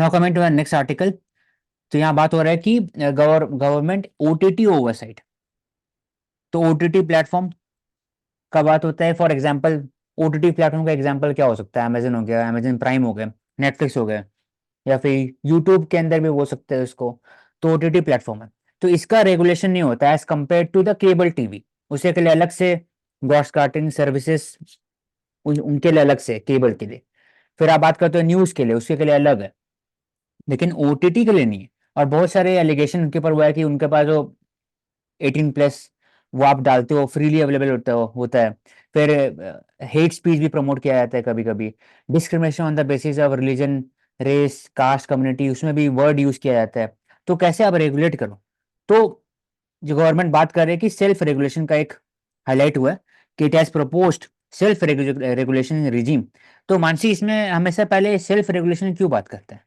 Now coming to next article. तो यहाँ बात हो रहा है कि गवर्नमेंट ओटीटी ओवरसाइट। तो ओटीटी प्लेटफॉर्म का बात होता है। फॉर एग्जांपल ओटीटी प्लेटफॉर्म का एग्जांपल क्या हो सकता है? अमेजन हो गया, अमेजन प्राइम हो गया, नेटफ्लिक्स हो गया, या फिर यूट्यूब के अंदर भी बोल सकते हैं उसको। तो ओटीटी प्लेटफॉर्म है। तो इसका रेगुलेशन नहीं होता as compare to the cable TV. उसे के लिए अलग से ब्रॉडकास्टिंग सर्विसेज, उनके लिए अलग से, केबल के लिए। फिर आप बात करते हो न्यूज के लिए, उसके के लिए अलग है, लेकिन ओटीटी के लिए नहीं है। और बहुत सारे एलिगेशन उनके ऊपर हुआ है कि उनके पास जो 18+ वो आप डालते हो, फ्रीली अवेलेबल होता है। फिर हेट स्पीच भी प्रमोट किया जाता है कभी कभी। Discrimination on the basis of religion, race, caste, community, उसमें भी वर्ड यूज किया जाता है। तो कैसे आप रेगुलेट करो? तो जो गवर्नमेंट बात कर रही है कि सेल्फ रेगुलेशन का एक हाईलाइट हुआ है कि it has proposed self regulation regime. तो मानसी, इसमें हमेशा पहले सेल्फ रेगुलेशन क्यों बात करते हैं?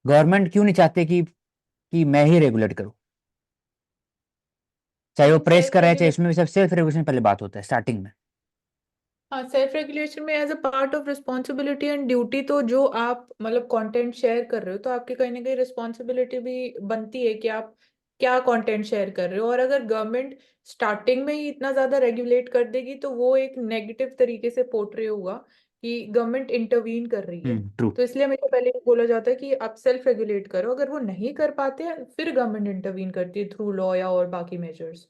गवर्नमेंट क्यों नहीं चाहते कि मैं ही रेगुलेट करूं? चाहे वो प्रेस सेल्फ कर रहा है, चाहे रेगुलेशन। इसमें भी सब सेल्फ रेगुलेशन पहले बात होता है स्टार्टिंग में। हाँ, सेल्फ रेगुलेशन में as a part of responsibility and duty, तो जो आप मतलब कंटेंट शेयर कर रहे हो तो आपकी कहीं ना कहीं रिस्पॉन्सिबिलिटी भी बनती है कि आप क्या कंटेंट शेयर कर रहे हो। और अगर गवर्नमेंट स्टार्टिंग में ही इतना ज्यादा रेगुलेट कर देगी तो वो एक नेगेटिव तरीके से पोर्ट्रे होगा कि गवर्नमेंट इंटरवीन कर रही है। ट्रू। तो इसलिए हमेशा पहले ये बोला जाता है कि आप सेल्फ रेगुलेट करो, अगर वो नहीं कर पाते हैं फिर गवर्नमेंट इंटरवीन करती है थ्रू लॉ या और बाकी मेजर्स।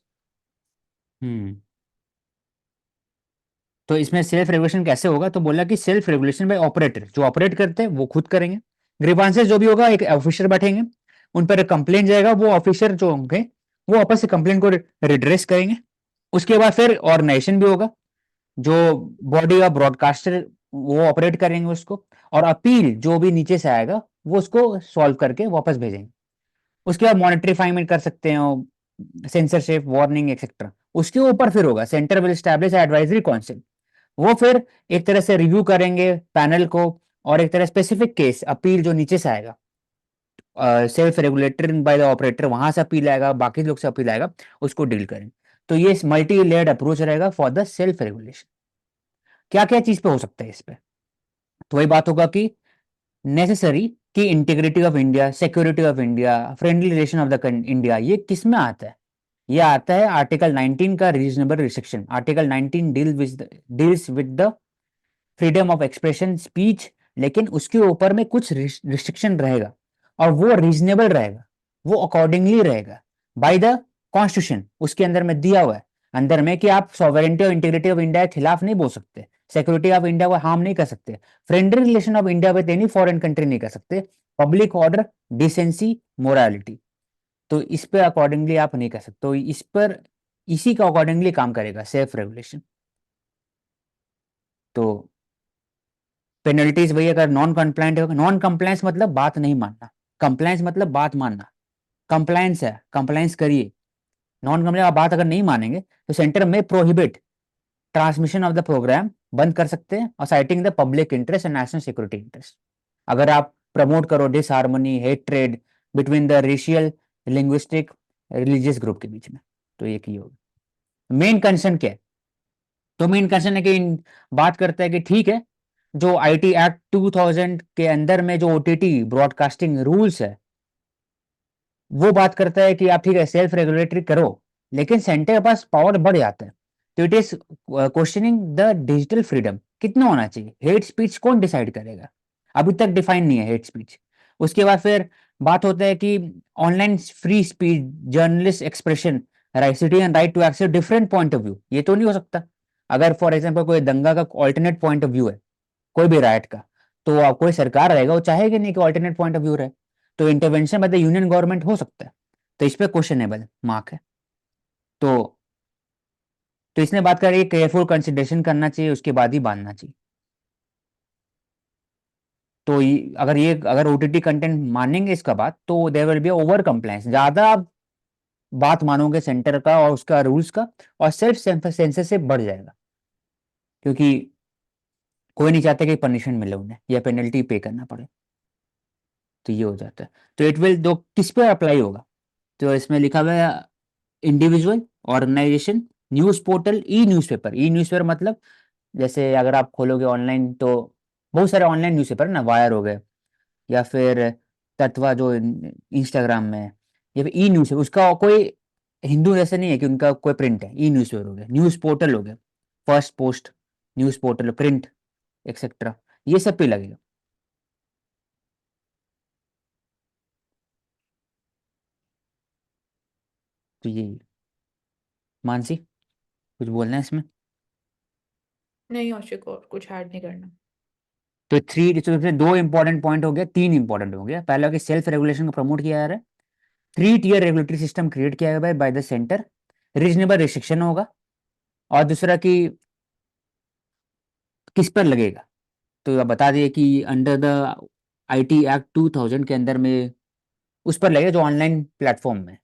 हम्म तो इसमें सेल्फ रेगुलेशन कैसे होगा? तो बोला कि सेल्फ रेगुलेशन बाय ऑपरेटर, जो ऑपरेट करते हैं वो खुद करेंगे। ग्रीवांसेस जो भी होगा, एक ऑफिसर बैठेंगे, उन पर कंप्लेंट जाएगा, वो ऑफिसर जो होंगे वो वापस से कंप्लेंट को रिड्रेस करेंगे। उसके बाद फिर ऑर्गेनाइजेशन भी होगा, जो बॉडी ऑफ ब्रॉडकास्टर, वो ऑपरेट करेंगे उसको। और अपील जो भी नीचे से आएगा वो उसको सॉल्व करके वापस भेजेंगे। उसके बाद मॉनिटरीफाइंग कर सकते हो, सेंसरशिप, वार्निंग एक्सेट्रा। उसके ऊपर फिर होगा centre will establish advisory council. वो फिर एक तरह से रिव्यू करेंगे पैनल को, और एक तरह स्पेसिफिक केस अपील जो नीचे से आएगा, self regulated by the operator, वहां से अपील आएगा, बाकी लोग से अपील आएगा, उसको डील करेंगे। तो ये मल्टी लेयर्ड अप्रोच रहेगा फॉर द सेल्फ रेगुलेशन। क्या क्या चीज पे हो सकता है इस पे? तो वही बात होगा कि नेसेसरी, कि integrity of India, security of India, friendly relation of the India, ये किस में आता है? ये आता है आर्टिकल 19 का reasonable restriction. Article 19 deals with the freedom of expression, speech, लेकिन उसके ऊपर में कुछ रिस्ट्रिक्शन रहेगा, और वो रीजनेबल रहेगा, वो अकॉर्डिंगली रहेगा बाय द कॉन्स्टिट्यूशन। उसके अंदर में दिया हुआ है अंदर में कि आप सॉवरेंटी और इंटीग्रिटी ऑफ इंडिया के खिलाफ नहीं बोल सकते, सिक्योरिटी ऑफ इंडिया को हार्म नहीं कर सकते, friendly relation of India with any foreign country नहीं कर सकते, पब्लिक ऑर्डर, डिसेंसी, मोरालिटी। तो इस पे अकॉर्डिंगली आप नहीं कर सकते। तो इस पर, इसी का अकॉर्डिंगली काम करेगा सेल्फ रेगुलेशन। तो पेनल्टीज वही, अगर नॉन कंप्लायंट होगा। नॉन कंप्लायंस मतलब बात नहीं मानना, कंप्लायंस मतलब बात मानना। कंप्लायंस है, कंप्लायंस करिए। नॉन कंप्लायंस, आप बात अगर नहीं मानेंगे तो सेंटर में prohibit transmission of the programme, बंद कर सकते हैं, और citing the public interest and national security interest. अगर आप प्रमोट करो disharmony, hatred between the racial, linguistic, religious group के बीच में, तो ये की होगी। मेन कंसर्न क्या है? तो मेन कंसर्न है कि बात करता है कि ठीक है, जो आईटी एक्ट 2000 के अंदर में जो ओटीटी ब्रॉडकास्टिंग रूल्स है, वो बात करता है कि आप ठीक है सेल्फ रेगुलेटरी करो, लेकिन सेंटर के पास पावर बढ़ जाता है। तो it is questioning the digital freedom कितना होना चाहिए। हेट स्पीच कौन डिसाइड करेगा? अभी तक डिफाइन नहीं है हेट स्पीच। उसके बाद फिर बात होता है कि online free speech, journalist expression, citizen right to access different point of view, ये तो नहीं हो सकता। अगर फॉर एग्जाम्पल कोई दंगा का ऑल्टरनेट पॉइंट ऑफ व्यू है, कोई भी राइट का, तो कोई सरकार रहेगा वो चाहेगी नहीं कि ऑल्टरनेट पॉइंट ऑफ व्यू रहे। तो intervention by the union government हो सकता है। तो इस पे क्वेश्चनेबल मार्क है। तो तो इसने बात करी केयरफुल कंसिडरेशन करना चाहिए, उसके बाद ही बांधना चाहिए। तो अगर ओटीटी कंटेंट मानेंगे इसका बात, तो there will be over compliance. ज्यादा आप बात मानोगे सेंटर का और उसका रूल्स का, और सेल्फ सेंसरशिप बढ़ जाएगा, क्योंकि कोई नहीं चाहता कि पनिशमेंट मिले उन्हें या पेनल्टी पे करना पड़े। तो ये हो जाता है। तो इट विल दो किस पे अप्लाई होगा? तो इसमें लिखा हुआ है इंडिविजुअल, ऑर्गेनाइजेशन, न्यूज पोर्टल, ई न्यूज़पेपर। ई न्यूज़पेपर मतलब जैसे अगर आप खोलोगे ऑनलाइन तो बहुत सारे ऑनलाइन न्यूज़पेपर है ना, वायर हो गए, या फिर तत्वा जो इंस्टाग्राम में है, या फिर ई न्यूज़ है, उसका कोई हिंदू ऐसे नहीं है कि उनका कोई प्रिंट है। ई न्यूज़ पेपर हो गया, न्यूज़ पोर्टल हो गया, first post, news portal, print, etcetera, ये सब पे लगेगा। तो ये, मानसी कुछ बोलना है इसमें? नहीं औशिक, और कुछ ऐड नहीं करना। तो तो इसमें दो इंपॉर्टेंट पॉइंट हो गया, तीन इंपॉर्टेंट हो गया। पहला कि सेल्फ रेगुलेशन को प्रमोट किया जा रहा है, 3 टियर रेगुलेटरी सिस्टम क्रिएट किया गया by the centre, reasonable restriction होगा। और दूसरा कि किस पर लगेगा, तो आप बता दिए कि अंडर द आईटी एक्ट 2000 के अंदर में उस पर लगेगा जो ऑनलाइन प्लेटफॉर्म में,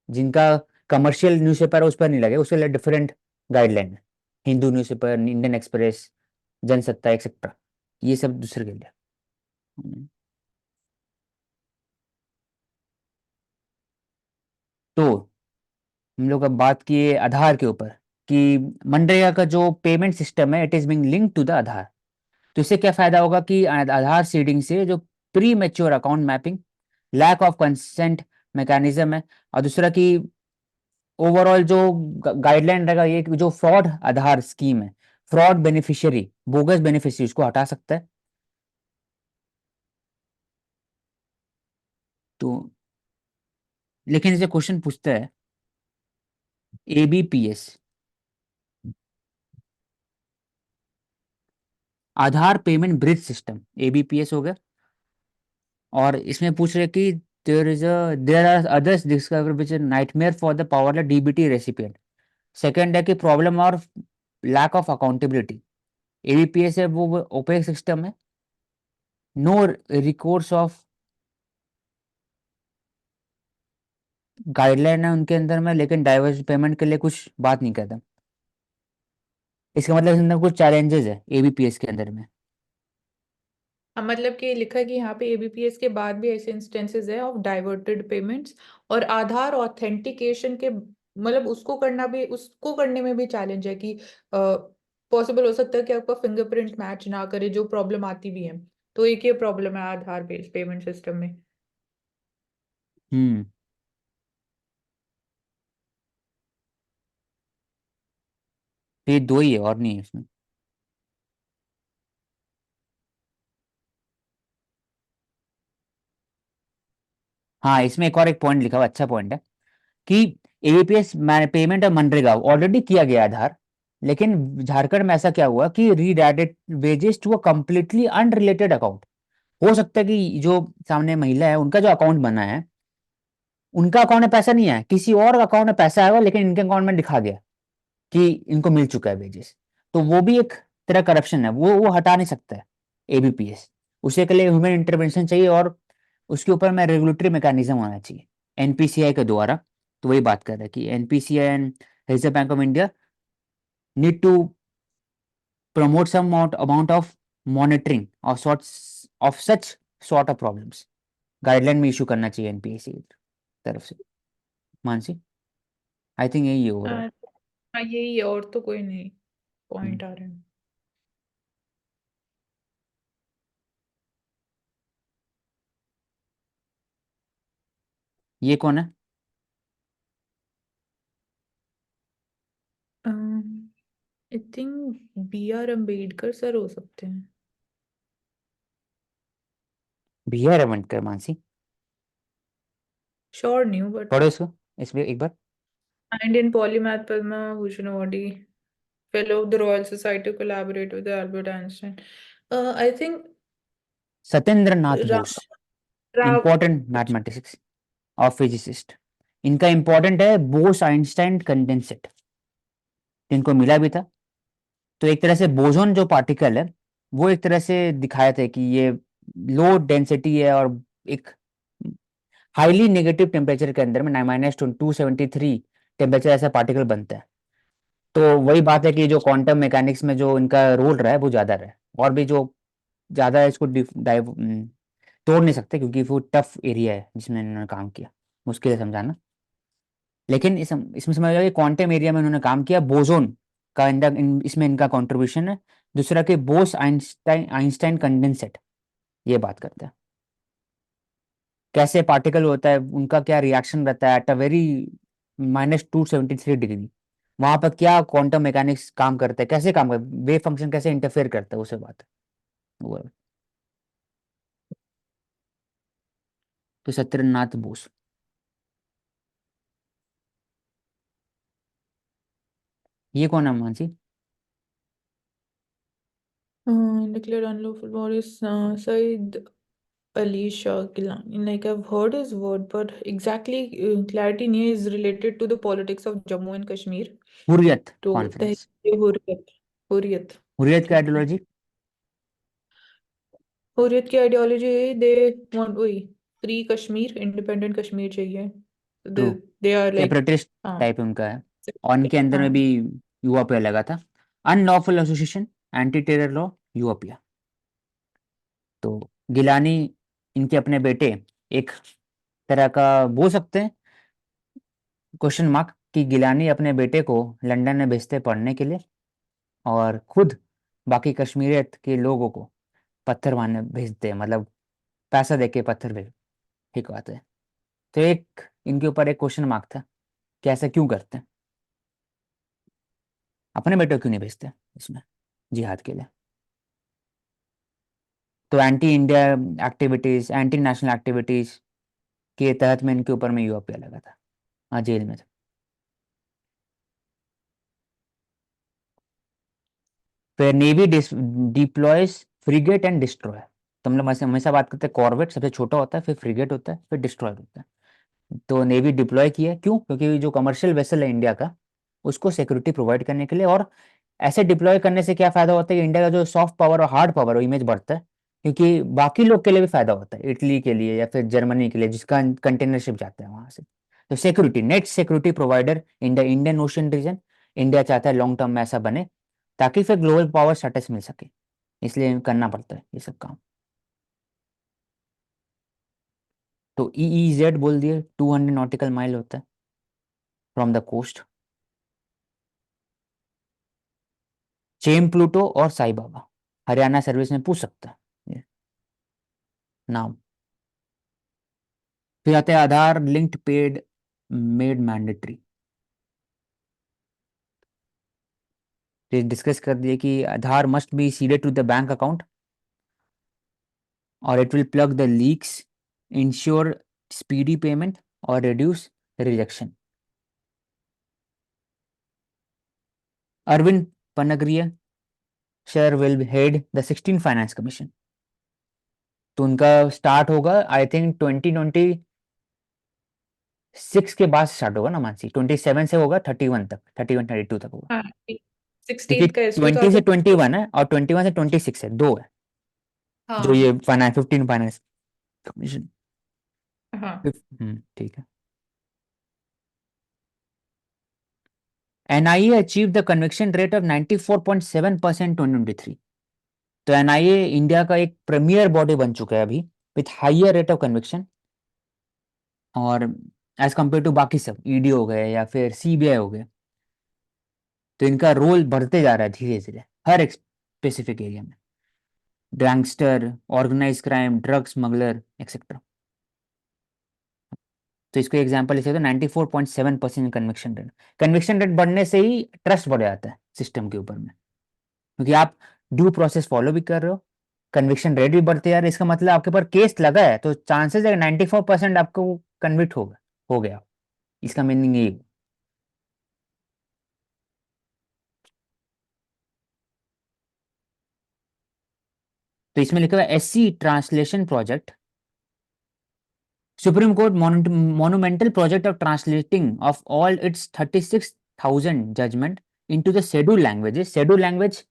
जिनका कमर्शियल न्यूज़पेपर है उस पर नहीं लगेगा, उसके लिए डिफरेंट गाइडलाइन है। Hindu newspaper, Indian express, Jansatta etcetera, ये सब दूसरे के लिए। हम्म। तो हम लोग अब बात किए आधार के ऊपर, कि मनरेगा का जो पेमेंट सिस्टम है it is being link to the Aadhaar. तो इससे क्या फायदा होगा कि आधार सीडिंग से जो premature account mapping, lack of consent mechanism है, और दूसरा कि ओवरऑल जो गाइडलाइन रहेगा ये कि जो फ्रॉड आधार स्कीम है, फ्रॉड बेनिफिशियरी, बोगस बेनिफिशियरी उसको हटा सकता है। तो लेकिन इसे क्वेश्चन पूछता है, ABPS, Aadhaar payment bridge system, ABPS हो गया, और इसमें पूछ रहे कि there are others discover which nightmare for the power DBT recipient. Second है कि प्रॉब्लम और लैक ऑफ अकाउंटेबिलिटी, एबीपीएस है वो ओपेक सिस्टम है, नो रिकोर्स ऑफ गाइडलाइन है उनके अंदर में, लेकिन डाइवर्स पेमेंट के लिए कुछ बात नहीं करता। इसका मतलब इसके अंदर कुछ चैलेंजेस है एबीपीएस के अंदर में। हाँ, मतलब कि लिखा है कि यहाँ पे एबीपीएस के बाद भी ऐसे इंस्टेंसेस है ऑफ डाइवर्टेड पेमेंट्स, और आधार ऑथेंटिकेशन के मतलब उसको करने में भी चैलेंज है कि पॉसिबल हो सकता है कि आपका फिंगरप्रिंट मैच ना करे, जो प्रॉब्लम आती भी है। तो एक ये प्रॉब्लम है आधार बेस्ड पेमेंट सिस्टम में। हम्म। तो ये दो ही है और नहीं है इसमें। हाँ, इसमें एक और एक पॉइंट लिखा हुआ, अच्छा पॉइंट है, कि एबीपीएस पेमेंट और मनरेगा ऑलरेडी किया गया आधार, लेकिन झारखंड में ऐसा क्या हुआ कि redirected wages to a completely unrelated account. हो सकता है कि जो सामने महिला है उनका जो अकाउंट बना है, उनका अकाउंट में पैसा नहीं है, किसी और अकाउंट में पैसा आएगा, लेकिन इनके अकाउंट में दिखा गया कि इनको मिल चुका है वेजेस। तो वो भी एक तरह करप्शन है, वो हटा नहीं सकता है एबीपीएस। उसे के लिए ह्यूमन इंटरवेंशन चाहिए, और उसके ऊपर में रेगुलेटरी मैकेनिज्म होना चाहिए एनपीसीआई के द्वारा। तो वही बात कर रहे हैं कि NPCI and Reserve Bank of India need to promote some amount of monitoring of sorts of such sort of problems, guideline में इशू करना चाहिए एनपीएससी की तरफ से। मानसी, आई थिंक यही है ओवरऑल। हाँ। हाँ, यही है, और तो कोई नहीं पॉइंट आ रहे हैं। ये कौन है? I think B R Ambedkar sir हो सकते हैं। B R Ambedkar, Mansi sure नहीं हूँ बट। पढ़ो इसको, इसमें एक बार। And in polymath Padma Bhushan awardee, fellow of the Royal Society, collaborate with Albert Einstein. I think Satyendra Nath Ra Bose, Ra important mathematics और फिजिसिस्ट। इनका इंपॉर्टेंट है बोस आइंस्टाइन कंडेंसेट, इनको मिला भी था। तो एक तरह से बोसोन जो पार्टिकल है, वो एक तरह से दिखाया था कि ये लो डेंसिटी है, और एक हाईली नेगेटिव टेम्परेचर के अंदर में -273 टेम्परेचर ऐसा पार्टिकल बनता है। तो वही बात है कि जो क्वांटम मैकेनिक्स में जो इनका रोल रहा है वो ज़्यादा रहा है, और भी जो ज़्यादा इसको तोड़ नहीं सकते, क्योंकि वो टफ एरिया है जिसमें इन्होंने काम किया, मुश्किल है समझाना। लेकिन इसमें समझ लो कि क्वांटम एरिया में उन्होंने काम किया, बोसोन का इसमें इनका कंट्रीब्यूशन है। दूसरा कि बोस आइंस्टाइन आइंस्टाइन कंडेंसेट, ये बात करते हैं। कैसे पार्टिकल होता है, उनका क्या रिएक्शन रहता है एट अ वेरी -273 डिग्री, वहां पर क्या क्वांटम मैकेनिक्स काम करते हैं, कैसे काम करते, वेव फंक्शन कैसे इंटरफेयर करता है, उसे बात है वो है। तो सत्येंद्रनाथ बोस, ये कौन है Mansi? Declared unlawful Boris Said Ali Shah Gilani. Like I've heard his word, but exactly clarity नहीं है, is related to the politics of Jammu and Kashmir. Hurriyat तो कॉन्फ्रेंस। तहरीक हुर्रियत, हुर्रियत, हुर्रियत का ठीक है। आइडियोलॉजी? हुर्रियत की आइडियोलॉजी दे वांट वही फ्री कश्मीर, इंडिपेंडेंट कश्मीर चाहिए। True, they are like, separatist हाँ टाइप उनका है। और इनके अंदर में हाँ। भी यूआपीए लगा था, unlawful association, anti terror law, UAPA. तो गिलानी, इनके अपने बेटे, एक तरह का बोल सकते हैं क्वेश्चन मार्क, कि गिलानी अपने बेटे को लंदन में भेजते पढ़ने के लिए, और खुद बाकी कश्मीरियत के लोगों को पत्थर मारने भेजते हैं, मतलब पैसा देके पत्थर भेज, ठीक बात है। तो एक इनके ऊपर एक क्वेश्चन मार्क था कि ऐसा क्यों करते हैं, अपने बेटे को क्यों नहीं भेजते इसमें जिहाद के लिए। तो anti India activities, anti national activities के तहत में इनके ऊपर में यूआपीए लगा था। हाँ, जेल में था। फिर navy deploys frigate and destroy. तो हम लोग हमेशा बात करते हैं कॉर्वेट सबसे छोटा होता है, फिर फ्रिगेट होता है, फिर डिस्ट्रॉयर होता है। तो नेवी डिप्लॉय किया क्यों? क्योंकि जो कमर्शियल वेसल है इंडिया का, उसको सिक्योरिटी प्रोवाइड करने के लिए। और ऐसे डिप्लॉय करने से क्या फायदा होता है कि इंडिया का जो सॉफ्ट पावर और हार्ड पावर, इमेज बढ़ता है, क्योंकि बाकी लोग के लिए भी फायदा होता है, इटली के लिए या फिर जर्मनी के लिए जिसका कंटेनर शिप जाता है वहां से। तो security, net security provider in the Indian Ocean region, India चाहता है लॉन्ग टर्म में ऐसा बने, ताकि फिर ग्लोबल पावर स्टेटस मिल सके, इसलिए करना पड़ता है ये सब काम। तो EEZ बोल दिए, 200 नॉटिकल माइल होता है फ्रॉम द कोस्ट। चेम प्लूटो और साई बाबा, हरियाणा सर्विस में पूछ सकता है ये नाम। फिर आते हैं Aadhaar linked paid made mandatory. तो डिस्कस कर दिए कि Aadhaar must be seeded to the bank account, और it will plug the leaks, ensure speedy payment और reduce rejection. Arvind Panagariya sir will head the 16 finance commission. तो उनका स्टार्ट होगा आई थिंक 2026 के बाद स्टार्ट होगा ना मानसी, 27 से होगा 31 तक, 31-32 तक होगा। हाँ क्योंकि 16 का है, 20 से 21 2026। है और 21 से 26 है, दो है जो हाँ ये फाइनेंस 15 फाइनेंस कमीशन। हाँ। ठीक है। NIA achieve the conviction rate of 94.7% 2023। तो NIA इंडिया का एक प्रीमियर बॉडी बन चुका है अभी, with higher rate of conviction. और एज कंपेयर टू बाकी सब ईडी हो गए या फिर सीबीआई हो गए, तो इनका रोल बढ़ते जा रहा है धीरे धीरे हर एक स्पेसिफिक एरिया में, gangster, organise crime, drug smuggler etcetera. तो इसको एग्जांपल लिखे तो 94.7% कन्विक्शन रेट। कन्विक्शन रेट बढ़ने से ही ट्रस्ट बढ़ जाता है सिस्टम के ऊपर में, क्योंकि आप ड्यू प्रोसेस फॉलो भी कर रहे हो, कन्विक्शन रेट भी बढ़ते जा रहा है, इसका मतलब आपके ऊपर केस लगा है, तो चांसेस है 94% आपको कन्विक्ट हो गया, इसका मीनिंग यही है। तो इसमें लिखा हुआ है SC translation project, Supreme Court monumental project of translating of all its 36,000 judgment into the schedule languages. Schedule language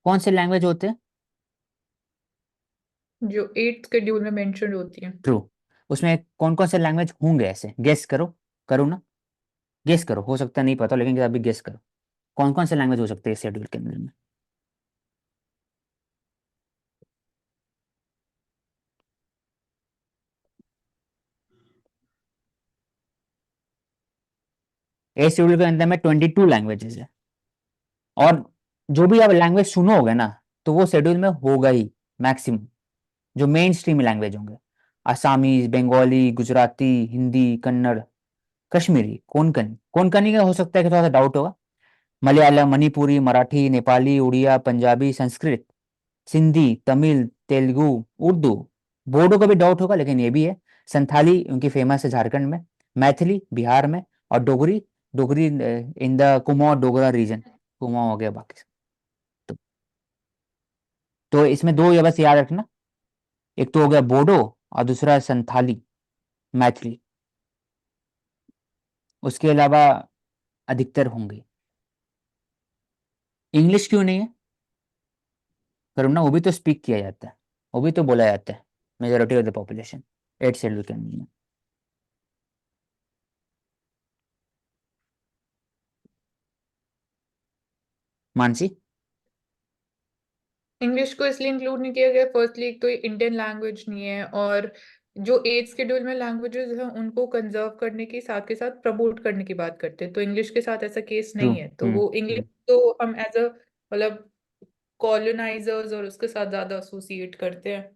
कौन से लैंग्वेज होते हैं? जो 8th शेड्यूल में मेंशन होती है। ट्रू। उसमें कौन कौन से लैंग्वेज होंगे ऐसे, गेस करो। करो ना, गेस करो, हो सकता है नहीं पता लेकिन अभी गेस करो, कौन कौन से लैंग्वेज हो सकते हैं शेड्यूल के अंदर में। ए शेड्यूल के अंदर में 22 लैंग्वेजेस है, और जो भी आप लैंग्वेज सुनोगे ना, तो वो शेड्यूल में होगा ही मैक्सिमम, जो मेन स्ट्रीम लैंग्वेज होंगे। आसामीज, बंगाली, गुजराती, हिंदी, कन्नड़, कश्मीरी, कोंकणी। कोंकणी का हो सकता है कि थोड़ा सा डाउट होगा। मलयालम, मणिपुरी, मराठी, नेपाली, उड़िया, पंजाबी, संस्कृत, सिंधी, तमिल, तेलुगु, उर्दू। बोडो का भी डाउट होगा, लेकिन ये भी है। संथाली उनकी फेमस है झारखंड में। मैथिली बिहार में। और Dogri, Dogri in the Kumaon Dogra region. Kumaon हो गया बाकी सब। तो, तो इसमें दो ये बस याद रखना, एक तो हो गया बोडो और दूसरा संथाली, मैथिली। उसके अलावा अधिकतर होंगे। इंग्लिश क्यों नहीं है करुणा? वो भी तो स्पीक किया जाता है, वो भी तो बोला जाता है, majority of the population, 8 schedule candidate में। मानसी। इंग्लिश को इसलिए इंक्लूड नहीं किया गया, फर्स्टली एक तो ये इंडियन लैंग्वेज नहीं है, और जो 8th शेड्यूल में लैंग्वेजेस हैं उनको कंजर्व करने के साथ प्रमोट करने की बात करते हैं, तो इंग्लिश के साथ ऐसा केस ट्रू। नहीं है, तो वो इंग्लिश तो हम एज अ मतलब कॉलोनाइजर्स और उसके साथ ज्यादा एसोसिएट करते हैं।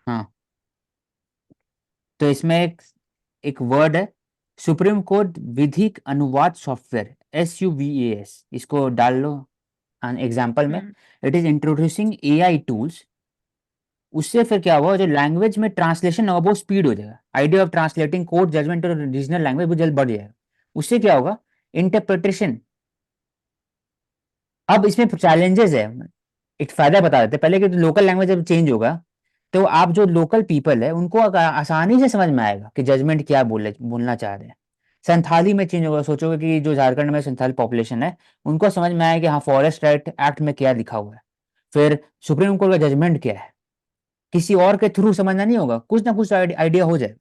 हाँ, तो इसमें एक वर्ड है, सुप्रीम कोर्ट विधिक अनुवाद सॉफ्टवेयर, SUVAS, इसको डाल लो एग्जाम्पल में। हम्म। It is introducing AI tools. उससे फिर क्या हुआ, जो लैंग्वेज में ट्रांसलेशन होगा वो स्पीड हो जाएगा, idea of translating code judgment और रीजनल लैंग्वेज वो जल्द बढ़ जाएगा। उससे क्या होगा, इंटरप्रिटेशन। अब इसमें चैलेंजेस है, एक फायदा बता देते हैं पहले कि लोकल लैंग्वेज जब चेंज होगा, तो आप जो लोकल पीपल है उनको आसानी से समझ में आएगा कि जजमेंट क्या बोलना चाह रहे हैं। संथाली में चेंज होगा, सोचोगे कि जो झारखंड में संथाली पॉपुलेशन है, उनको समझ में आएगा कि हाँ फॉरेस्ट राइट एक्ट में क्या लिखा हुआ है। फिर सुप्रीम कोर्ट का जजमेंट क्या है, किसी और के थ्रू समझना नहीं होगा, कुछ ना कुछ आइडिया हो जाएगा।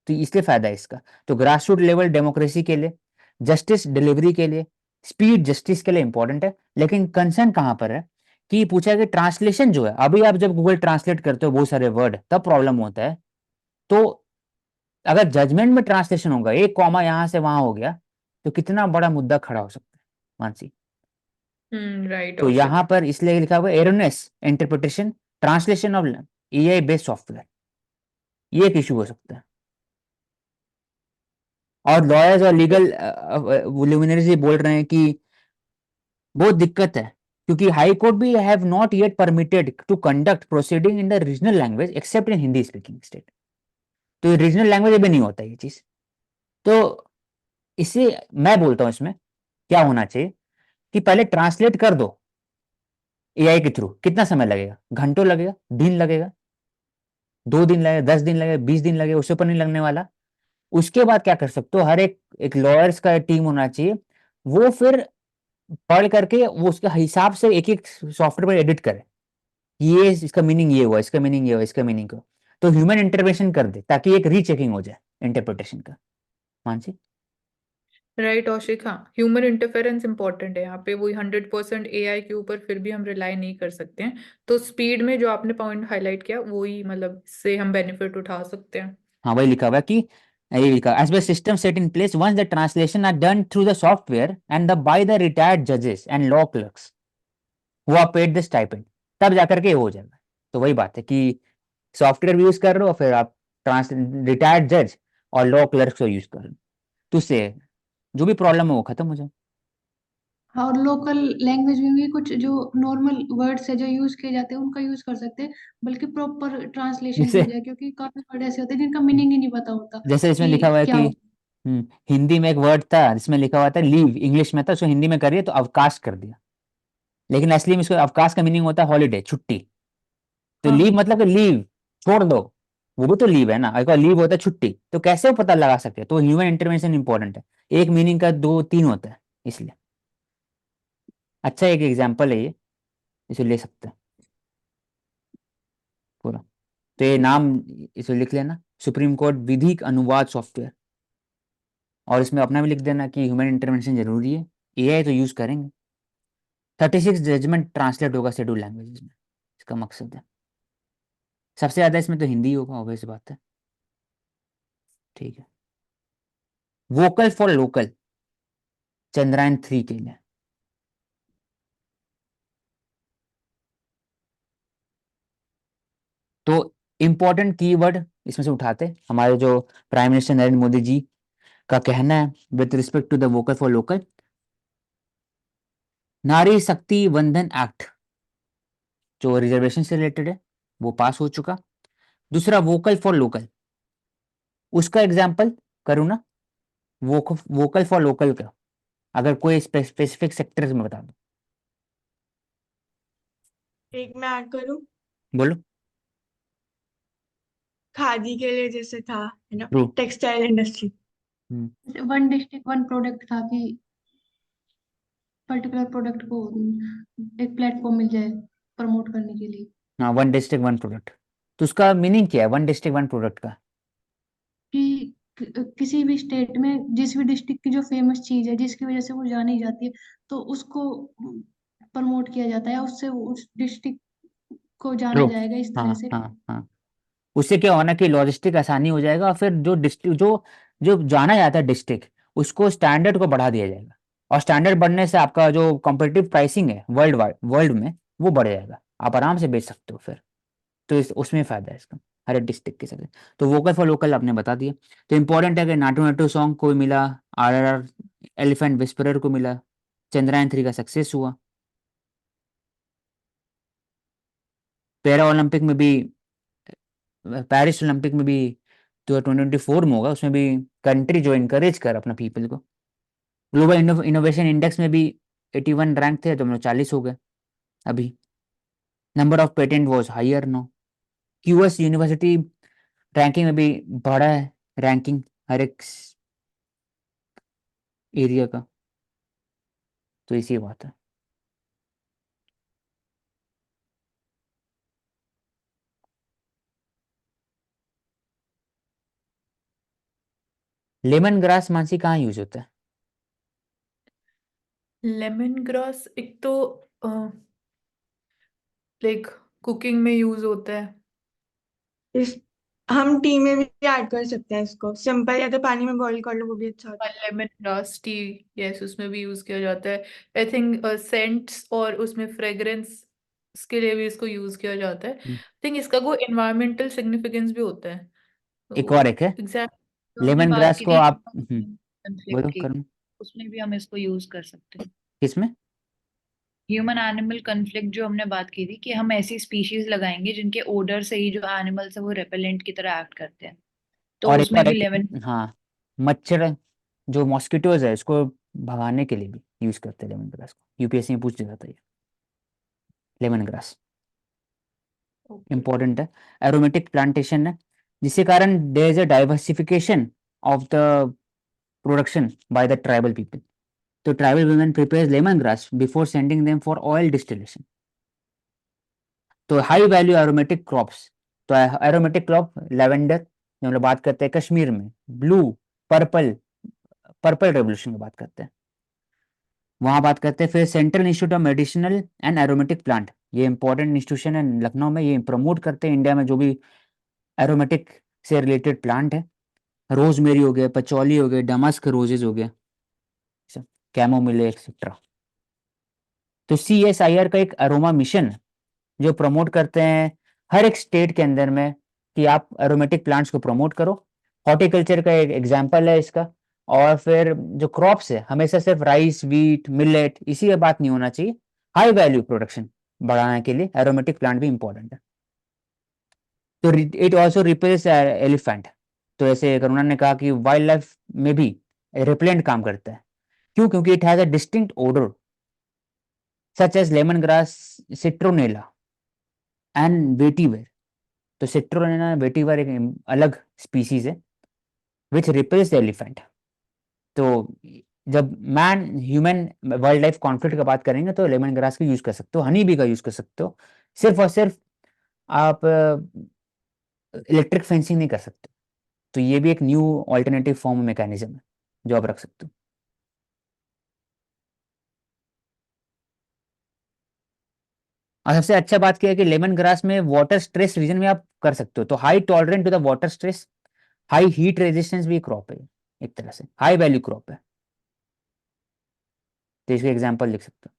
तो इसलिए फायदा है इसका। तो ग्रास रूट लेवल डेमोक्रेसी के लिए, जस्टिस डिलीवरी के लिए, स्पीड जस्टिस के लिए इंपॉर्टेंट है। लेकिन कंसर्न कहां पर है कि पूछा है कि ट्रांसलेशन जो है, अभी आप जब गूगल ट्रांसलेट करते हो बहुत सारे वर्ड, तब प्रॉब्लम होता है। तो अगर जजमेंट में ट्रांसलेशन होगा, एक कॉमा यहां से वहां हो गया, तो कितना बड़ा मुद्दा खड़ा हो सकता है, मानसी। राइट तो औषित। यहां पर इसलिए लिखा हुआ erroneous interpretation, translation of AI based software, ये एक इशू हो सकता है। और लॉयर्स और लीगल लुमिनरीज बोल रहे हैं कि बहुत दिक्कत है, क्योंकि हाई कोर्ट भी have not yet permitted to conduct proceeding in the regional language except in Hindi speaking state. तो रीजनल लैंग्वेज भी नहीं होता ये चीज। तो इसे मैं बोलता हूं, इसमें क्या होना चाहिए कि पहले ट्रांसलेट कर दो AI के थ्रू। कितना समय लगेगा? घंटों लगेगा, दिन लगेगा, 2 दिन लगेगा, 10 दिन लगेगा, 20 दिन लगेगा, उससे ऊपर नहीं लगने वाला। उसके बाद क्या कर सकते हो, हर एक लॉयर्स का टीम होना चाहिए, वो फिर पढ़ करके वो उसके हिसाब से एक एक सॉफ्टवेयर पर एडिट करे, ये इसका मीनिंग ये हुआ, इसका मीनिंग ये हुआ, इसका मीनिंग को। तो ह्यूमन इंटरवेंशन कर दे ताकि एक रीचेकिंग हो जाए इंटरप्रिटेशन का। मानसी। राइट औषिक, हाँ, ह्यूमन इंटरफेरेंस इंपॉर्टेंट है यहाँ पे, वही 100% एआई के ऊपर फिर भी हम रिलाई नहीं कर सकते हैं, तो स्पीड में जो आपने पॉइंट हाईलाइट किया वही मतलब से हम बेनिफिट उठा सकते हैं। हाँ, वही लिखा हुआ है कि ये लिखा, as well system set in place once the translation are done through the software and the by the retired जजेस and law clerks who are paid the stipend, तब जाकर के ये हो जाएगा। तो वही बात है कि सॉफ्टवेयर भी यूज कर रहे हो, फिर आप ट्रांस रिटायर्ड जज और लॉ क्लर्क्स को यूज कर रहे हो, तो उससे जो भी प्रॉब्लम है वो खत्म हो जाए। हाँ, और लोकल लैंग्वेज में भी कुछ जो नॉर्मल वर्ड्स है जो यूज किए जाते हैं उनका यूज कर सकते हैं, बल्कि प्रॉपर ट्रांसलेशन की जैसे बजाय, क्योंकि काफी वर्ड ऐसे होते हैं जिनका मीनिंग ही नहीं पता होता जैसे इसमें लिखा हुआ कि है क्या कि हो। हिंदी में एक वर्ड था जिसमें लिखा हुआ था लीव, इंग्लिश में था, उसको हिंदी में करिए तो अवकाश कर दिया। लेकिन असली में इसको अवकाश का मीनिंग होता है हॉलीडे, छुट्टी। तो लीव हाँ, मतलब कि लीव, छोड़ दो, वो भी तो लीव है ना, एक लीव होता है छुट्टी, तो कैसे वो पता लगा सकते हैं? तो ह्यूमन इंटरवेंशन इंपॉर्टेंट है, एक मीनिंग का दो तीन होता है इसलिए। अच्छा, एक एग्जाम्पल है ये, इसे ले सकते हैं पूरा। तो ये नाम इसे लिख लेना, सुप्रीम कोर्ट विधिक अनुवाद सॉफ्टवेयर, और इसमें अपना भी लिख देना कि ह्यूमन इंटरवेंशन जरूरी है, AI तो यूज करेंगे। 36 जजमेंट ट्रांसलेट होगा शेड्यूल लैंग्वेजेस में, इसका मकसद है। सबसे ज्यादा इसमें तो हिंदी होगा, ऑब्वियस बात है। ठीक है। वोकल फॉर लोकल, चंद्रयान 3 के लिए। तो इंपॉर्टेंट कीवर्ड इसमें से उठाते हमारे जो प्राइम मिनिस्टर नरेंद्र मोदी जी का कहना है with respect to the vocal for local. Nari Shakti वंदन एक्ट जो रिजर्वेशन से रिलेटेड है वो पास हो चुका। दूसरा वोकल फॉर लोकल, उसका एग्जाम्पल करूँ ना, वोकल फॉर लोकल का अगर कोई स्पेसिफिक सेक्टर में बता दो। एक मैं ऐड करूँ, बोलो। खादी के लिए जैसे था, है ना, true. Textile industry. One district one product था कि पर्टिकुलर प्रोडक्ट को एक प्लेटफॉर्म मिल जाए प्रमोट करने के लिए। हाँ, वन डिस्ट्रिक्ट वन प्रोडक्ट, तो उसका मीनिंग क्या है वन डिस्ट्रिक्ट वन प्रोडक्ट का? कि किसी भी स्टेट में जिस भी डिस्ट्रिक्ट की जो फेमस चीज है जिसकी वजह से वो जानी जाती है तो उसको प्रमोट किया जाता है, उससे उस डिस्ट्रिक्ट को जाना ट्रू। जाएगा इस तरह हाँ से। हाँ हाँ, उससे क्या होना कि लॉजिस्टिक आसानी हो जाएगा और फिर जो डिस्ट्रिक्ट जो जो जाना जाता है डिस्ट्रिक्ट उसको स्टैंडर्ड को बढ़ा दिया जाएगा, और स्टैंडर्ड बढ़ने से आपका जो कॉम्पिटिटिव प्राइसिंग है वर्ल्ड में वो बढ़ जाएगा, आप आराम से बेच सकते हो फिर। तो उसमें फायदा है इसका हर एक डिस्ट्रिक्ट के साथ। तो वोकल फॉर लोकल आपने बता दिया। तो इंपॉर्टेंट है कि नाटू नाटू सॉन्ग को मिला, RRR एलिफेंट विस्परर को मिला, चंद्रयान 3 का सक्सेस हुआ, पैरा ओलंपिक में भी, पेरिस ओलंपिक में भी जो 2024 में होगा उसमें भी कंट्री जो इनकरेज कर अपना पीपल को। ग्लोबल इनोवेशन इंडेक्स में भी 81 रैंक थे तो हम लोग 40 हो गए अभी। Number of patent was higher no. QS university ranking में भी बढ़ा है, रैंकिंग हर एक एरिया का। तो इसी बात है। लेमन ग्रास मानसी कहाँ यूज होता है? लेमन ग्रास एक तो लाइक कुकिंग में यूज होता है। इस हम टी में भी ऐड कर सकते हैं इसको, सिंपल, या तो पानी में बॉईल कर लो वो भी अच्छा होता है। लेमन ग्रास टी, यस, उसमें भी यूज किया जाता है। आई थिंक सेंट्स और उसमें फ्रेग्रेंस के लिए भी इसको यूज किया जाता है। हम्म, आई थिंक इसका कोई इन्वायरमेंटल सिग्निफिकेंस भी होता है। एक और तो एक है एग्जैक्ट हमने लेमन बात ग्रास की को थी आप कन्फ्लिक्ट बोलो की, करूँ उसमें भी हम इसको यूज कर सकते हैं। किसमें? ह्यूमन एनिमल कन्फ्लिक्ट जो हमने बात की थी कि हम ऐसी स्पीशीज लगाएंगे जिनके ओडर से ही जो एनिमल्स है वो रेपेलेंट की तरह एक्ट करते हैं, तो और एक उसमें और भी एक, लेमन। हाँ, मच्छर जो मॉस्किटोज है इसको भगाने के लिए भी यूज करते हैं लेमन ग्रास को, यूपीएससी में पूछ लिया जाता है ये लेमन ग्रास। ओके। इंपॉर्टेंट है। एरोमेटिक प्लांटेशन है जिसके कारण there is a diversification of the production by the tribal people. तो tribal women prepares lemon grass before sending them for oil distillation. तो हाई वैल्यू एरोमेटिक क्रॉप्स, तो aromatic crop lavender जो हम लोग बात करते हैं कश्मीर में, ब्लू, पर्पल, पर्पल रेवोल्यूशन की बात करते हैं वहां बात करते हैं। फिर central institute of medicinal and aromatic plant, ये इंपॉर्टेंट इंस्टीट्यूशन है लखनऊ में, ये प्रमोट करते हैं इंडिया में जो भी एरोमेटिक से रिलेटेड प्लांट है। रोजमेरी हो गया, पचौली हो गया, डमास्क रोजेज हो गया, कैमोमिले एक्सेट्रा। तो CSIR का एक अरोमा मिशन जो प्रमोट करते हैं हर एक स्टेट के अंदर में कि आप एरोमेटिक प्लांट्स को प्रमोट करो। हॉर्टिकल्चर का एक एग्जांपल है इसका। और फिर जो क्रॉप्स है हमेशा सिर्फ राइस, वीट, मिलेट इसी की बात नहीं होना चाहिए, हाई वैल्यू प्रोडक्शन बढ़ाने के लिए एरोमेटिक प्लांट भी इंपॉर्टेंट है। तो इट ऑल्सो रिपेयर्स एलिफेंट। तो ऐसे अगर उन्होंने कहा कि वाइल्ड लाइफ में भी रिपेलेंट काम करता है। क्यों? क्योंकि it has a distinct odour such as lemon grass, citronella and vetiver. तो सिट्रोनेला वेटीवेर एक अलग स्पीसीज है विच रिपेल्स द एलिफेंट। तो जब man human wild life conflict का बात करेंगे तो लेमन ग्रास का यूज कर सकते हो, हनी बी का यूज कर सकते हो। सिर्फ और सिर्फ आप इलेक्ट्रिक फेंसिंग नहीं कर सकते। तो ये भी एक न्यू ऑल्टरनेटिव फॉर्म मैकेनिज्म है जो आप रख सकते हो। और सबसे अच्छा बात क्या है कि लेमन ग्रास में वाटर स्ट्रेस रीजन में आप कर सकते हो, तो high tolerant to the water stress, high heat resistance भी क्रॉप है, एक तरह से हाई वैल्यू क्रॉप है। तो इसके एग्जाम्पल लिख सकते हो।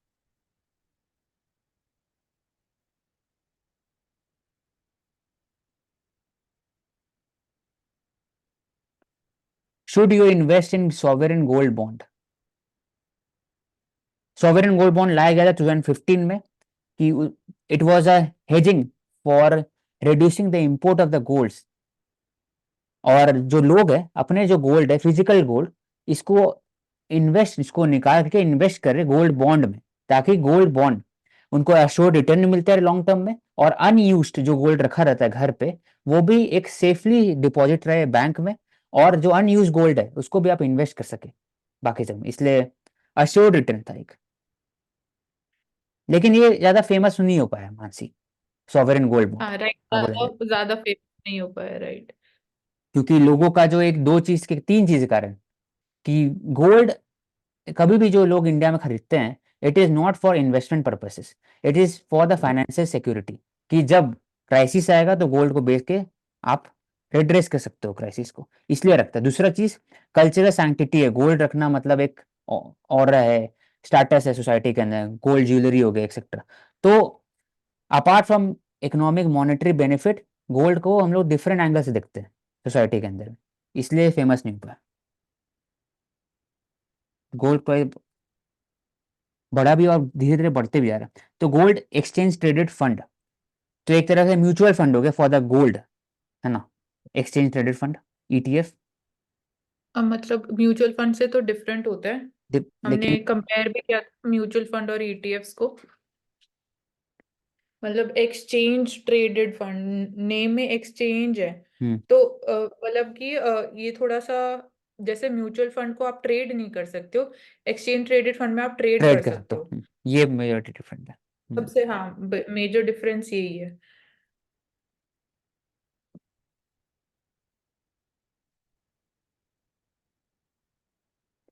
Should you invest in sovereign gold bond? Sovereign gold bond लाया गया था 2015 में कि it was a hedging for reducing the import of the golds. और जो लोग है अपने जो गोल्ड है फिजिकल गोल्ड, इसको इसको निकाल के इन्वेस्ट करे गोल्ड बॉन्ड में, ताकि गोल्ड बॉन्ड उनको एश्योर्ड रिटर्न मिलता है लॉन्ग टर्म में, और अनयूज्ड जो गोल्ड रखा रहता है घर पे वो भी एक सेफली डिपॉजिट रहे बैंक में, और जो अनयूज गोल्ड है उसको भी आप इन्वेस्ट कर सके बाकी सब में, इसलिए अश्योर्ड रिटर्न था एक। लेकिन ये ज्यादा फेमस नहीं हो पाया मानसी, सॉवरेन गोल्ड बॉन्ड हाँ राइट, बोला जाए, ज्यादा फेमस नहीं हो पाया, राइट। क्योंकि लोगों का जो एक दो चीज के तीन चीज के कारण कि गोल्ड कभी भी जो लोग इंडिया में खरीदते हैं, it is not for investment purposes, it is for the financial security, कि जब क्राइसिस आएगा तो गोल्ड को बेच के आप रेड्रेस कर सकते हो क्राइसिस को, इसलिए रखता है। दूसरा चीज कल्चरल सैंक्टिटी है, गोल्ड रखना मतलब एक और है, स्टेटस है सोसाइटी के अंदर, गोल्ड ज्वेलरी हो गया एक्सेट्रा। तो apart from economic monetary benefit, gold को हम लोग डिफरेंट एंगल से देखते हैं सोसाइटी के अंदर, इसलिए फेमस नहीं हुआ। गोल्ड को बढ़ा भी और धीरे धीरे बढ़ते भी जा रहा है। तो गोल्ड एक्सचेंज ट्रेडेड फंड, तो एक तरह से म्यूचुअल फंड हो गया फॉर द गोल्ड, है ना, एक्सचेंज ट्रेडेड फंड, ईटीएफ। मतलब म्यूचुअल फंड से तो डिफरेंट होता है, हमने लेकिन कंपेयर भी किया म्यूचुअल फंड और ईटीएफ्स को। मतलब एक्सचेंज ट्रेडेड फंड, नेम में एक्सचेंज है, हम्म तो मतलब कि ये थोड़ा सा, जैसे म्यूचुअल फंड को आप ट्रेड नहीं कर सकते हो, एक्सचेंज ट्रेडेड फंड में आप ट्रेड कर ट्रेड कर सकते सकते हो, हो। ये मेजॉरिटी डिफरेंट है। सबसे हाँ मेजर डिफरेंस यही है।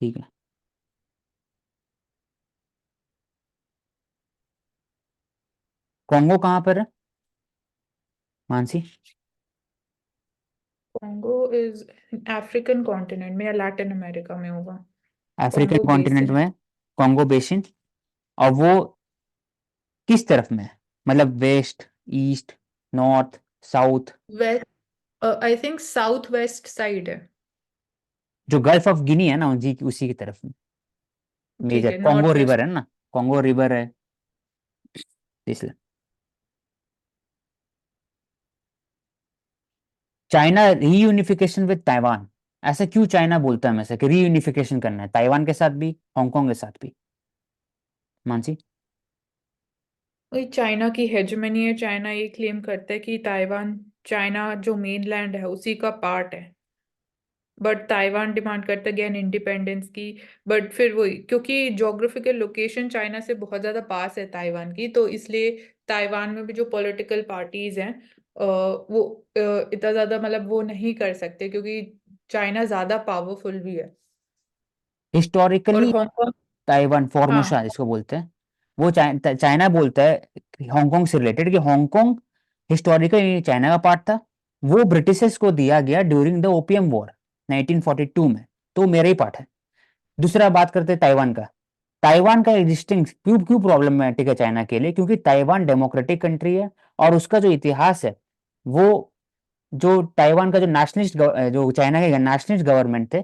ठीक है। कॉन्गो कहाँ पर है Mansi? Congo is African continent में या लैटिन अमेरिका में होगा। African Congo continent basin. में, कॉन्गो बेसिन। और वो किस तरफ में है, मतलब west, east, north, south? West, I think south west side है। जो गल्फ ऑफ गिनी है ना, उसी उसी की तरफ में ठीक मेजर है, कॉन्गो नॉर्थ रिवर वेस्ट। है ना, कॉन्गो रिवर है इसलिए। चाइना रीयूनिफिकेशन विद ताइवान, ऐसा क्यों चाइना बोलता है हमेशा कि रीयूनिफिकेशन करना है ताइवान के साथ भी, हांगकांग के साथ भी मानसी? वही चाइना की हेजेमनी है, चाइना ये क्लेम करता है कि ताइवान, चाइना जो मेनलैंड है उसी का पार्ट है, बट ताइवान डिमांड करता है अगेन इंडिपेंडेंस की। बट फिर वही, क्योंकि ज्योग्राफिकल लोकेशन चाइना से बहुत ज्यादा पास है ताइवान की, तो इसलिए ताइवान में भी जो पॉलिटिकल पार्टीज हैं वो इतना ज्यादा मतलब वो नहीं कर सकते, क्योंकि चाइना ज्यादा पावरफुल भी है। और हिस्टोरिकली हांगकांग। ताइवान हाँ फॉर्मोसा जिसको बोलते हैं, वो चाइना बोलता है हांगकांग से रिलेटेड, कि हांगकांग हिस्टोरिकली चाइना का पार्ट था, वो ब्रिटिशर्स को दिया गया ड्यूरिंग द ओपियम वॉर 1942 में, तो मेरा ही पार्ट है। दूसरा बात करते हैं ताइवान का। ताइवान का एग्जिस्टिंग क्यों क्यों प्रॉब्लमेटिक है चाइना के लिए, क्योंकि ताइवान डेमोक्रेटिक कंट्री है, और उसका जो इतिहास है वो, जो ताइवान का जो नेशनलिस्ट, जो चाइना के नेशनलिस्ट गवर्नमेंट थे,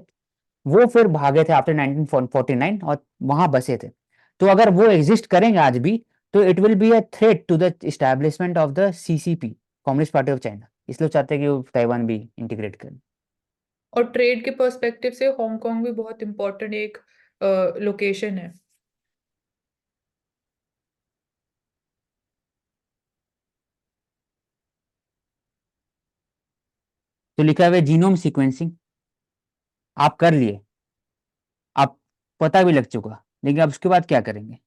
वो फिर भागे थे आफ्टर 1949 और वहां बसे थे। तो अगर वो एग्जिस्ट करेंगे आज भी, तो it will be a threat to the establishment of the CCP, communist party of China, इसलिए वो चाहते हैं कि वो ताइवान भी इंटीग्रेट करें। और ट्रेड के पर्सपेक्टिव से हांगकांग भी बहुत इंपॉर्टेंट एक लोकेशन है। तो लिखा हुआ है जीनोम सीक्वेंसिंग, आप कर लिए, आप पता भी लग चुका, लेकिन अब उसके बाद क्या करेंगे?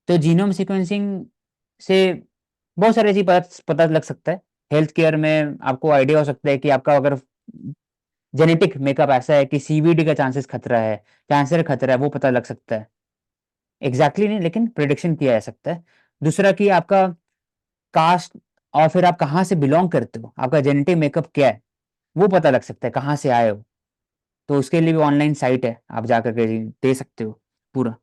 तो जीनोम सीक्वेंसिंग से बहुत सारी चीज पता पता लग सकता है। हेल्थ केयर में आपको आइडिया हो सकता है कि आपका अगर जेनेटिक मेकअप ऐसा है कि सीवीडी का चांसेस खतरा है, कैंसर खतरा है, वो पता लग सकता है। एग्जैक्टली नहीं, लेकिन प्रिडिक्शन किया जा सकता है। दूसरा कि आपका कास्ट, और फिर आप कहाँ से बिलोंग करते हो, आपका जेनेटिक मेकअप क्या है, वो पता लग सकता है कहाँ से आए हो। तो उसके लिए भी ऑनलाइन साइट है, आप जाकर के दे सकते हो पूरा।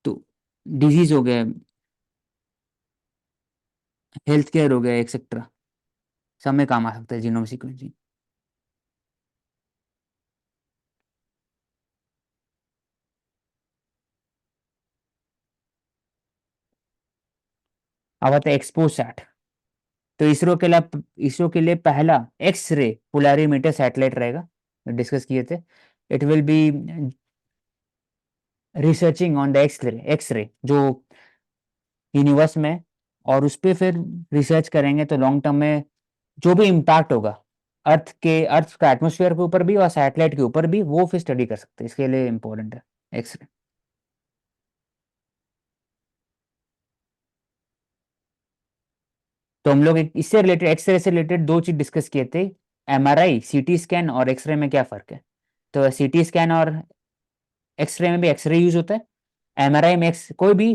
तो डिजीज हो गया, हेल्थ केयर हो गया, एक्सेट्रा, सब में काम आ सकता है जीनोम सीक्वेंसिंग। अब आता है एक्सपोसैट। तो इसरो के लिए पहला एक्स रे पोलैरिमीटर सैटेलाइट रहेगा, डिस्कस किए थे। It will B researching on the X ray जो यूनिवर्स में, और उस पर फिर रिसर्च करेंगे तो लॉन्ग टर्म में जो भी इम्पैक्ट होगा अर्थ का एटमोसफियर के ऊपर भी और सैटेलाइट के ऊपर भी, वो फिर स्टडी कर सकते हैं। इसके लिए इंपॉर्टेंट है एक्सरे। तो हम लोग इससे रिलेटेड, एक्सरे से रिलेटेड दो चीज डिस्कस किए थे, एमआरआई, सीटी स्कैन और एक्सरे में क्या फर्क है। तो सीटी स्कैन और एक्सरे में भी एक्सरे यूज होता है। एमआरआई में कोई भी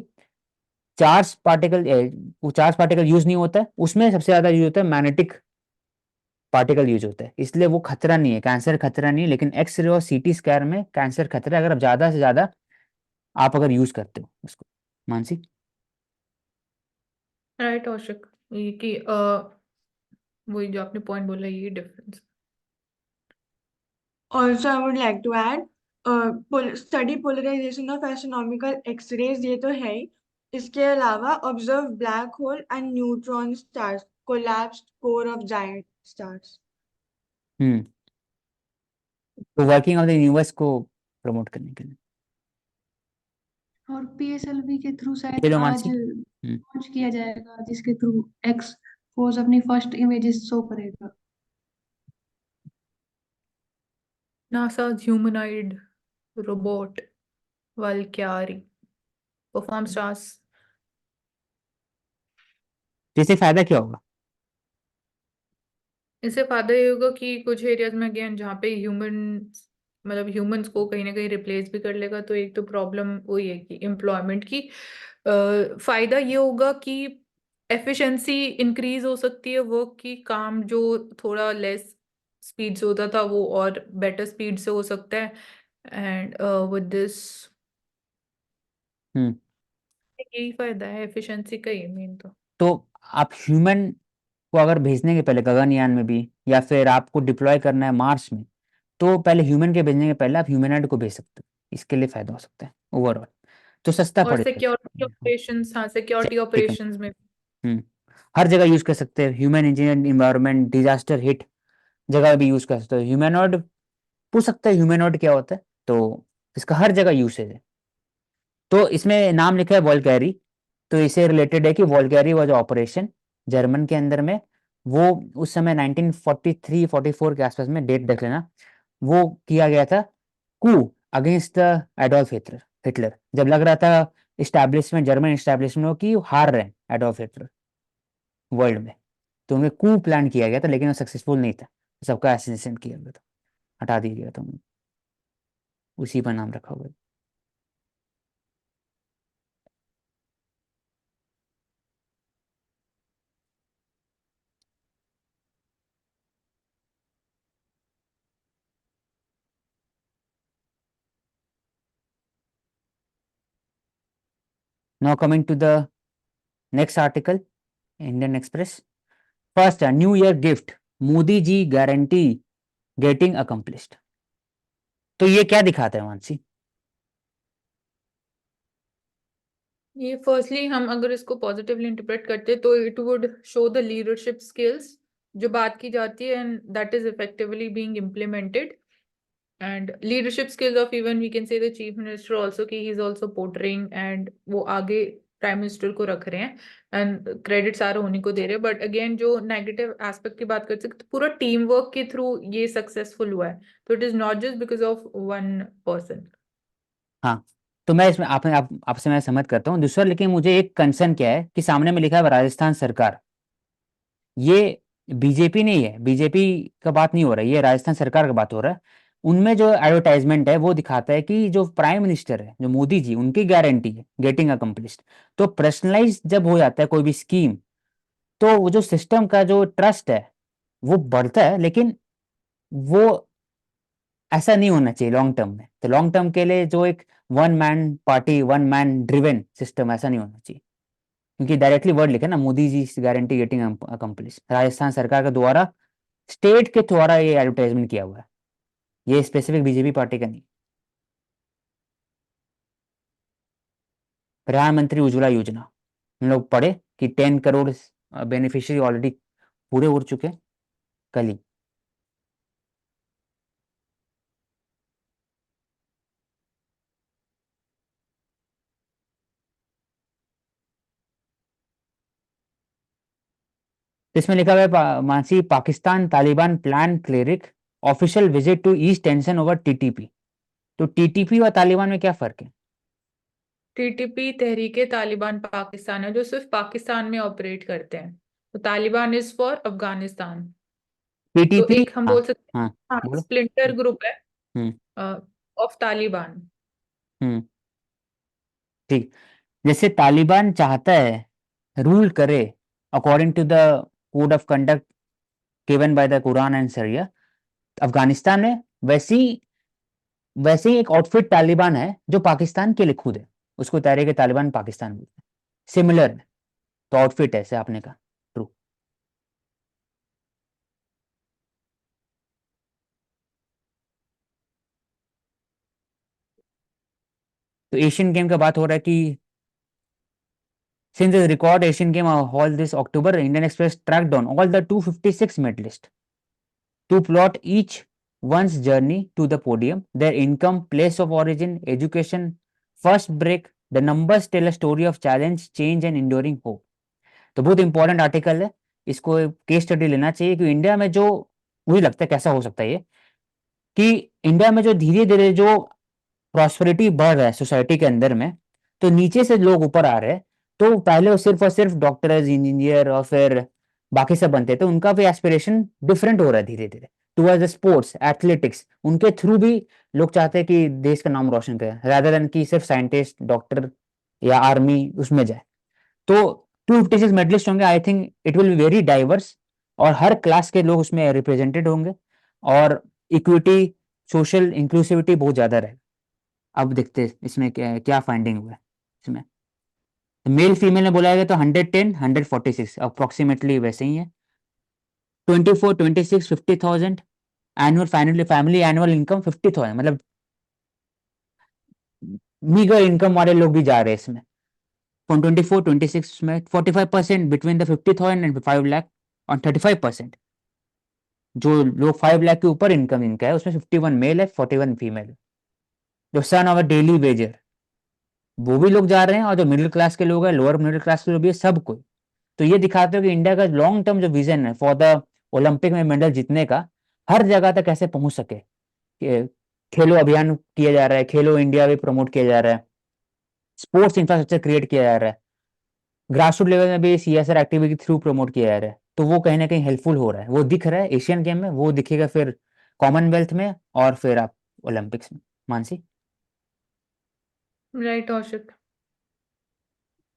चार्ज पार्टिकल वो चार्ज पार्टिकल यूज नहीं होता है, उसमें सबसे ज्यादा यूज होता है मैग्नेटिक पार्टिकल यूज होता है, इसलिए वो खतरा नहीं है, कैंसर खतरा नहीं है। लेकिन एक्सरे और सीटी स्कैन में कैंसर खतरा है, अगर आप ज्यादा से ज्यादा आप अगर यूज करते हो उसको। मानसी। राइट औशिक, ये कि वही जो आपने पॉइंट बोला, ये difference. Also, I would like to add, study polarization of astronomical X-rays, ये तो है ही। इसके अलावा observe black hole and neutron stars, collapsed core of giant stars। हम्म। तो वर्किंग ऑफ द यूनिवर्स को प्रमोट करने के लिए। और PSLV के थ्रू शायद चलो आज मानसी। लॉन्च किया जाएगा, जिसके थ्रू एक्स फोर्स अपनी फर्स्ट इमेजेस शो करेगा। NASA's humanoid robot Valkyrie performs tasks। तो इससे फायदा क्या होगा। इससे फायदा ये होगा कि कुछ एरियाज में अगेन जहाँ पे ह्यूमंस को कहीं ना कहीं रिप्लेस भी कर लेगा, तो एक तो प्रॉब्लम वही है कि एम्प्लॉयमेंट की। फायदा ये होगा कि एफिशिएंसी इंक्रीज हो सकती है वर्क की, काम जो थोड़ा लेस स्पीड से होता था वो और बेटर स्पीड से हो सकता है। एंड विद दिस हम्म। यही फायदा है, एफिशिएंसी का ही मेन तो। तो आप ह्यूमन को अगर भेजने के पहले गगनयान में भी, या फिर आपको डिप्लॉय करना है मार्स में, तो पहले ह्यूमन के भेजने के पहले आप ह्यूमनॉइड को भेज सकते हो। इसके लिए फायदा हो सकता है ओवरऑल, तो सस्ता और पड़ सिक्योरिटी जाएगा। ऑपरेशंस, हाँ सिक्योरिटी ठीक है। ऑपरेशंस में। हम्म। हर जगह यूज कर सकते हैं, human engineer environment disaster hit जगह भी यूज कर सकते हो ह्यूमनॉइड। पूछ सकते हैं ह्यूमनॉइड क्या होता है, तो इसका हर जगह यूसेज है। तो इसमें नाम लिखा है वॉल्कैरी, तो इसे रिलेटेड है कि वॉल्कैरी वॉज ऑपरेशन जर्मन के अंदर में। वो उस समय 1943-44 के आसपास में, डेट देख लेना, वो किया गया था coup against the Adolf Hitler. Hitler जब लग रहा था इस्टेब्लिशमेंट, जर्मन इस्टेब्लिशमेंट की हार रहे हैं एडोल्फ हिटलर वर्ल्ड में, तो उन्हें कू प्लान किया गया था, लेकिन वो सक्सेसफुल नहीं था। सबका एसेसिनेशन किया गया था, हटा दिया गया था उन्हें, उसी पर नाम रखा हुआ है। Now coming to the next article, Indian Express. First, a New Year gift, Modi ji guarantee getting accomplished. तो ये क्या दिखाता है मानसी। ये फर्स्टली हम अगर इसको पॉजिटिवली इंटरप्रेट करते तो it would show the leadership skills जो बात की जाती है, and that is effectively being implemented. And leadership skills of even we can say the chief minister also कि he is also portraying, and वो आगे प्राइम मिनिस्टर को रख रहे हैं एंड क्रेडिट सारे होने को दे रहे हैं। बट अगेन जो नेगेटिव एस्पेक्ट की बात कर सकते तो पूरा टीम वर्क के थ्रू ये सक्सेसफुल हुआ है, तो it is not just because of one person. हाँ, तो मैं इसमें आपसे मैं समझ करता हूँ दूसरा, लेकिन मुझे एक कंसर्न क्या है कि सामने में लिखा है राजस्थान सरकार, ये बीजेपी नहीं है, बीजेपी का बात नहीं हो रहा है, ये राजस्थान सरकार का बात हो रहा है। उनमें जो एडवर्टाइजमेंट है वो दिखाता है कि जो प्राइम मिनिस्टर है, जो मोदी जी, उनकी गारंटी है गेटिंग अकम्प्लिश्ड। तो पर्सनलाइज जब हो जाता है कोई भी स्कीम, तो वो जो सिस्टम का जो ट्रस्ट है वो बढ़ता है, लेकिन वो ऐसा नहीं होना चाहिए लॉन्ग टर्म में। तो लॉन्ग टर्म के लिए जो एक one man party, one man driven system, ऐसा नहीं होना चाहिए। क्योंकि डायरेक्टली वर्ड लिखे ना, Modi ji guarantee getting accomplish, Rajasthan सरकार के द्वारा, स्टेट के द्वारा ये एडवर्टाइजमेंट किया हुआ है, ये स्पेसिफिक बीजेपी पार्टी का नहीं। प्रधानमंत्री उज्ज्वला योजना हम लोग पढ़े, कि 10 करोड़ बेनिफिशियरी ऑलरेडी पूरे हो चुके हैं कल ही। तो इसमें लिखा हुआ है Mansi, Pakistan Taliban plan cleric official visit to ease tension over TTP. तो टीटीपी और तालिबान में क्या फर्क है? टीटीपी तहरीके तालिबान पाकिस्तान है, जो सिर्फ पाकिस्तान में ऑपरेट करते हैं। तो तालिबान इज फॉर अफगानिस्तान। तो टीटीपी, एक हम हाँ बोल सकते हाँ हैं, हाँ, बोलो। स्प्लिंटर ग्रुप है हम्म ऑफ तालिबान। हम्म ठीक। जैसे तालिबान चाहता है रूल करे according to the code of conduct given by the Quran and sharia Afghanistan में, वैसे ही एक आउटफिट तालिबान है जो पाकिस्तान के लिए खुद है, उसको तहरीक तालिबान पाकिस्तान बोलते हैं। सिमिलर है, तो आउटफिट ऐसे आपने कहा ट्रू। तो एशियन गेम का बात हो रहा है कि since the record Asian game held this October, Indian Express tracked down all the 256 medalists to plot each one's journey to the podium, their income, place of origin, education, first break. The numbers tell a story of challenge, change and enduring hope. तो बहुत important article है, इसको case study लेना चाहिए कि India में जो, मुझे लगता है कैसा हो सकता है ये, कि इंडिया में जो धीरे धीरे जो प्रॉस्पेरिटी बढ़ रहा है सोसाइटी के अंदर में, तो नीचे से लोग ऊपर आ रहे हैं। तो पहले वो सिर्फ और सिर्फ डॉक्टर्स, इंजीनियर और फिर बाकी सब बनते थे, उनका भी एस्पिरेशन डिफरेंट हो रहा है धीरे धीरे टुवर्ड्स स्पोर्ट्स, एथलेटिक्स। उनके थ्रू भी लोग चाहते हैं कि देश का नाम रोशन करें, रादर देन कि सिर्फ साइंटिस्ट, डॉक्टर या आर्मी उसमें जाए। तो 256 मेडलिस्ट होंगे, I think it will be very diverse, और हर क्लास के लोग उसमें रिप्रेजेंटेड होंगे, और इक्विटी, सोशल इंक्लूसिविटी बहुत ज्यादा रहेगा। अब देखते हैं इसमें क्या क्या फाइंडिंग हुआ है इसमें। मेल फीमेल में बोला गया तो 110 146 अप्रोक्सीमेटली वैसे ही है। 24 26 50,000 annual, finally family annual income 50,000, मतलब मीगर इनकम वाले लोग भी जा रहे हैं इसमें। फ्रॉम 24 26 में 45% बिटवीन द 50,000 एंड 5 लाख, और 35% जो लोग 5 लाख के ऊपर इनकम इनका है उसमें 51 मेल है, 41 फीमेल। जो सन ऑफ डेली वेजर वो भी लोग जा रहे हैं, और जो मिडिल क्लास के लोग हैं, लोअर मिडिल क्लास के लोग भी है, सब कोई। तो ये दिखाते हो कि इंडिया का लॉन्ग टर्म जो विजन है फॉर द ओलंपिक में मेडल जीतने का, हर जगह तक कैसे पहुंच सके। खेलो अभियान किया जा रहा है, खेलो इंडिया भी प्रमोट किया जा रहा है, स्पोर्ट्स इंफ्रास्ट्रक्चर क्रिएट किया जा रहा है, ग्रासरूट लेवल में भी सीएसआर एक्टिविटी के थ्रू प्रमोट किया जा रहा है। तो वो कहीं ना कहीं हेल्पफुल हो रहा है, वो दिख रहा है एशियन गेम में, वो दिखेगा फिर कॉमनवेल्थ में, और फिर आप ओलंपिक्स में। मानसी, राइट औषित।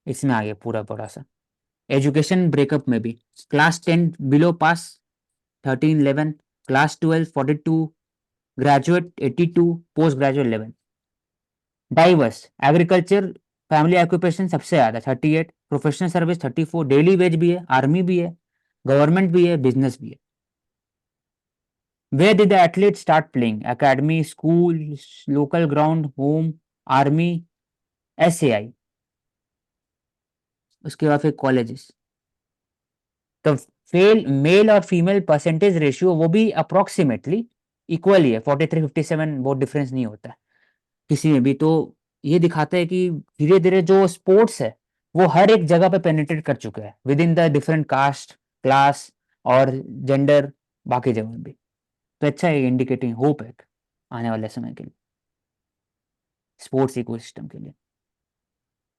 इसमें आ गया पूरा बड़ा सा। एजुकेशन ब्रेकअप में भी क्लास 10 बिलो पास 1311, class 12 42, graduate 82, post graduate 11। Diverse agriculture family occupation सबसे ज्यादा 38, प्रोफेशनल सर्विस 34, डेली वेज भी है, आर्मी भी है, गवर्नमेंट भी है, बिजनेस भी है। Where did the athlete start playing? Academy, school, local ground, home, army, SAI, उसके बाद फिर कॉलेजेस। तो फेल मेल और फीमेल परसेंटेज रेशियो वो भी अप्रोक्सीमेटली इक्वल ही है, 43 57, बहुत डिफरेंस नहीं होता है किसी में भी। तो ये दिखाता है कि धीरे धीरे जो स्पोर्ट्स है वो हर एक जगह पे पेनिट्रेट कर चुका है with in the different caste, class और जेंडर, बाकी जगह में भी। तो अच्छा है, इंडिकेटिंग होप है आने वाले समय के लिए स्पोर्ट्स इकोसिस्टम के लिए।